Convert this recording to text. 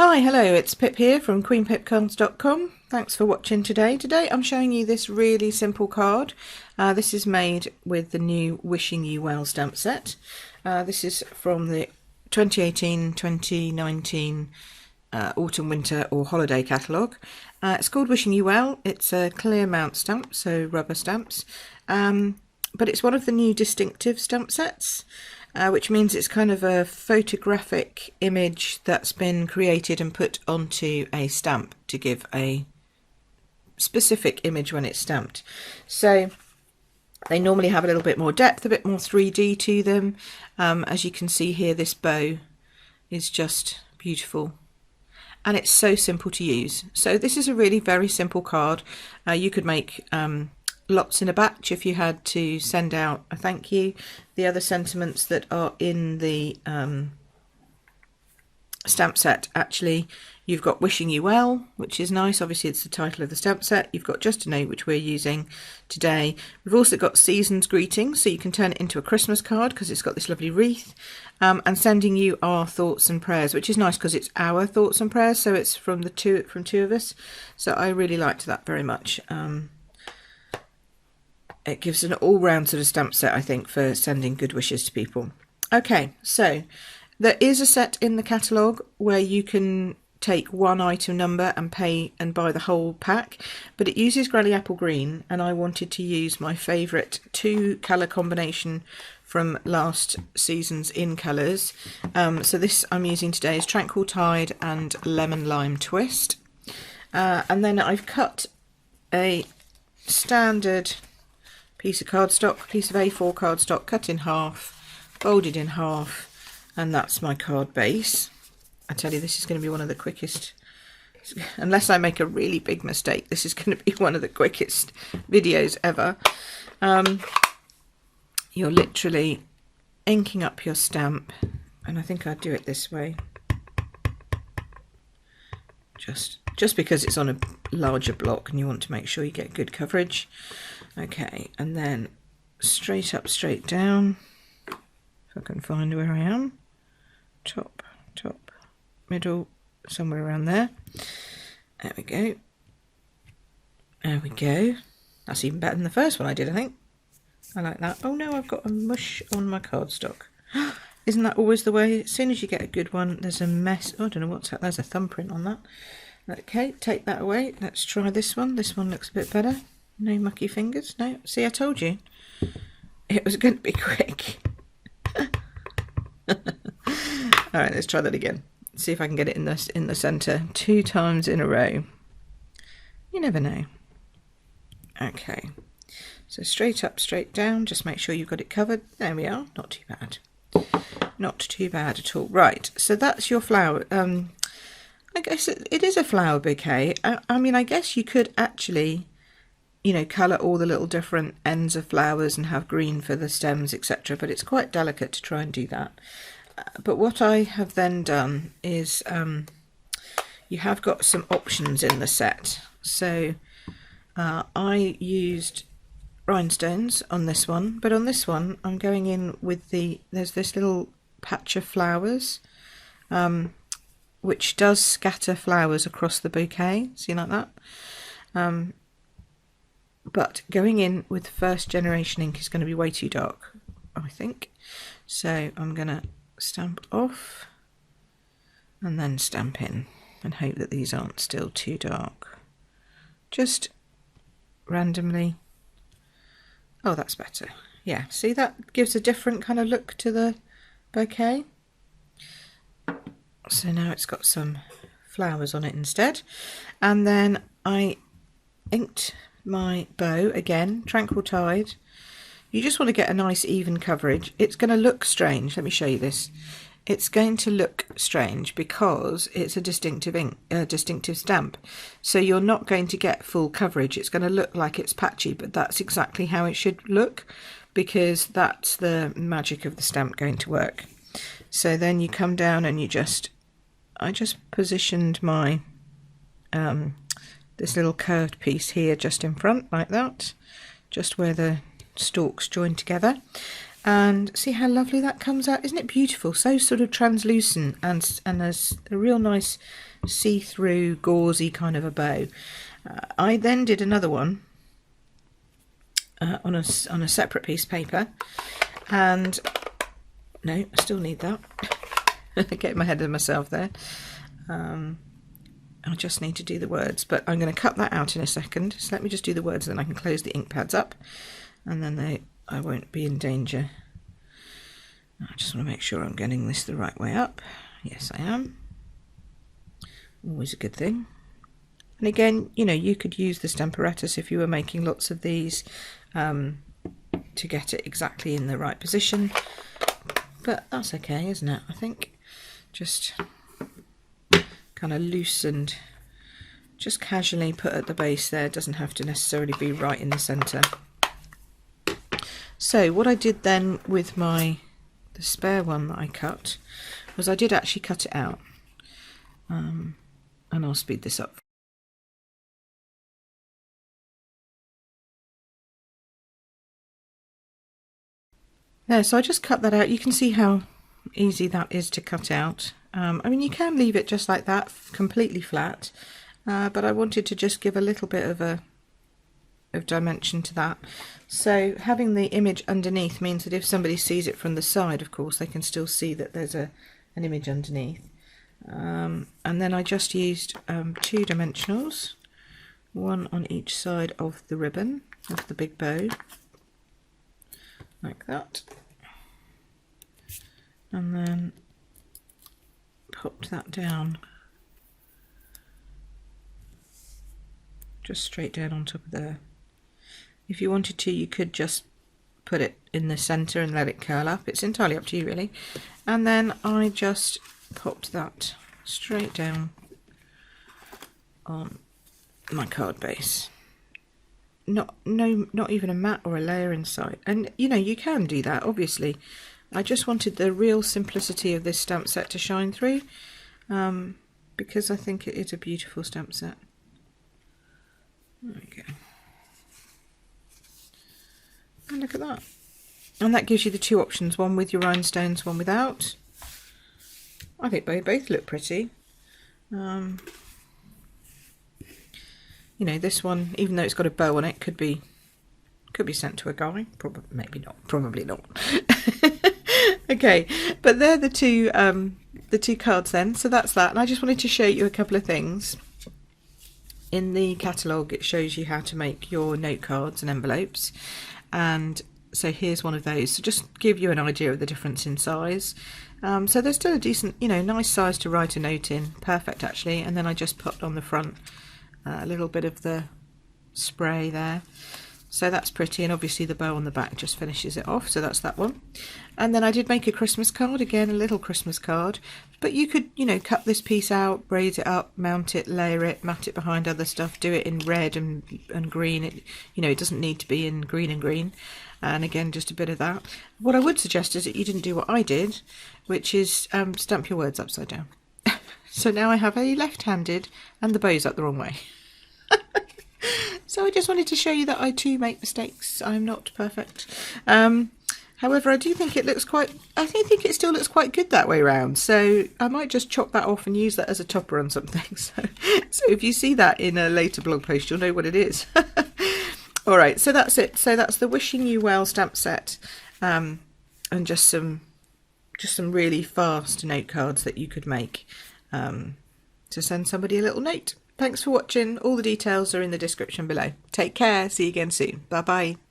Hi, hello, it's Pip here from queenpipcards.com. Thanks for watching today. Today I'm showing you this really simple card. This is made with the new Wishing You Well stamp set. This is from the 2018-2019 autumn, winter or holiday catalogue. It's called Wishing You Well. It's a clear mount stamp, so rubber stamps. But it's one of the new distinctive stamp sets. Which means it's kind of a photographic image that's been created and put onto a stamp to give a specific image when it's stamped. So they normally have a little bit more depth, a bit more 3D to them. As you can see here, this bow is just beautiful. And it's so simple to use. So this is a really very simple card. You could make lots in a batch if you had to send out a thank you. The other sentiments that are in the stamp set, actually, you've got Wishing You Well, which is nice. Obviously it's the title of the stamp set. You've got Just a Note, which we're using today. We've also got Season's Greetings, so you can turn it into a Christmas card because it's got this lovely wreath. And Sending You Our Thoughts and Prayers, which is nice because it's our thoughts and prayers, so it's from two of us. So I really liked that very much. It gives an all-round sort of stamp set, I think, for sending good wishes to people. Okay, so there is a set in the catalogue where you can take one item number and pay and buy the whole pack, but it uses Granny Apple Green, and I wanted to use my favourite two colour combination from last season's In Colours. So this I'm using today is Tranquil Tide and Lemon Lime Twist. And then I've cut a standard piece of cardstock, piece of A4 cardstock, cut in half, folded in half, and that's my card base. I tell you, this is going to be one of the quickest, unless I make a really big mistake, this is going to be one of the quickest videos ever. You're literally inking up your stamp, and I think I'd do it this way, just because it's on a larger block and you want to make sure you get good coverage. Okay, and then straight up, straight down, if I can find where I am, top, middle, somewhere around there. There we go. There we go. That's even better than the first one I did, I think. I like that. Oh no, I've got a mush on my cardstock. Isn't that always the way? As soon as you get a good one, there's a mess. Oh, I don't know what's that. There's a thumbprint on that. Okay, take that away. Let's try this one. This one looks a bit better. No mucky fingers. No, see, I told you it was going to be quick. All right, let's try that again. See if I can get it in the center 2 times in a row. You never know. Okay, so straight up, straight down. Just make sure you've got it covered. There we are. Not too bad. Not too bad at all. Right, so that's your flower. I guess it is a flower bouquet. I mean, I guess you could actually, you know, colour all the little different ends of flowers and have green for the stems, etc. But it's quite delicate to try and do that. But what I have then done is you have got some options in the set. So I used rhinestones on this one, but on this one I'm going in with there's this little patch of flowers, which does scatter flowers across the bouquet. See, like that? But going in with first generation ink is going to be way too dark, I think. So I'm going to stamp off and then stamp in and hope that these aren't still too dark. Just randomly. Oh, that's better. Yeah, see, that gives a different kind of look to the bouquet. So now it's got some flowers on it instead. And then I inked my bow again, Tranquil Tide. You just want to get a nice even coverage. It's going to look strange. Let me show you this. It's going to look strange because it's a distinctive ink, distinctive stamp. So you're not going to get full coverage. It's going to look like it's patchy, but that's exactly how it should look because that's the magic of the stamp going to work. So then you come down and I just positioned my this little curved piece here just in front like that, just where the stalks join together. And see how lovely that comes out. Isn't it beautiful? So sort of translucent, and there's a real nice see-through gauzy kind of a bow. I then did another one on a separate piece of paper, and no, I still need that. Getting my head of myself there. I just need to do the words, but I'm going to cut that out in a second. So let me just do the words, then I can close the ink pads up, and then I won't be in danger. I just want to make sure I'm getting this the right way up. Yes, I am. Always a good thing. And again, you know, you could use the Stamparatus if you were making lots of these to get it exactly in the right position. But that's okay, isn't it? I think just kind of loosened, just casually put at the base there. It doesn't have to necessarily be right in the centre. So what I did then with the spare one that I cut was I did actually cut it out, and I'll speed this up. There, so I just cut that out. You can see how easy that is to cut out. I mean, you can leave it just like that, completely flat, but I wanted to just give a little bit of dimension to that. So having the image underneath means that if somebody sees it from the side, of course, they can still see that there's an image underneath. And then I just used 2 dimensionals, one on each side of the ribbon of the big bow, like that, and then popped that down, just straight down on top of there. If you wanted to, you could just put it in the centre and let it curl up. It's entirely up to you, really. And then I just popped that straight down on my card base. Not even a mat or a layer inside. And you know, you can do that, obviously. I just wanted the real simplicity of this stamp set to shine through, because I think it is a beautiful stamp set. There we go. And look at that. And that gives you the 2 options, one with your rhinestones, one without. I think they both look pretty. You know, this one, even though it's got a bow on it, could be sent to a guy. Probably, maybe not. Probably not. Okay, but they're the two cards then. So that's that. And I just wanted to show you a couple of things. In the catalogue, it shows you how to make your note cards and envelopes. And so here's one of those. So just give you an idea of the difference in size. So there's still a decent, you know, nice size to write a note in. Perfect, actually. And then I just put on the front a little bit of the spray there. So that's pretty, and obviously the bow on the back just finishes it off, so that's that one. And then I did make a Christmas card, again a little Christmas card, but you could, you know, cut this piece out, braid it up, mount it, layer it, mat it behind other stuff, do it in red and green. It, you know, it doesn't need to be in green and green, and again just a bit of that. What I would suggest is that you didn't do what I did, which is stamp your words upside down. So now I have a left-handed and the bow's up the wrong way. So I just wanted to show you that I too make mistakes. I'm not perfect. However, I do think it looks quite, I think it still looks quite good that way around. So I might just chop that off and use that as a topper on something. So if you see that in a later blog post, you'll know what it is. All right, so that's it. So that's the Wishing You Well stamp set, and just some really fast note cards that you could make to send somebody a little note. Thanks for watching. All the details are in the description below. Take care. See you again soon. Bye bye.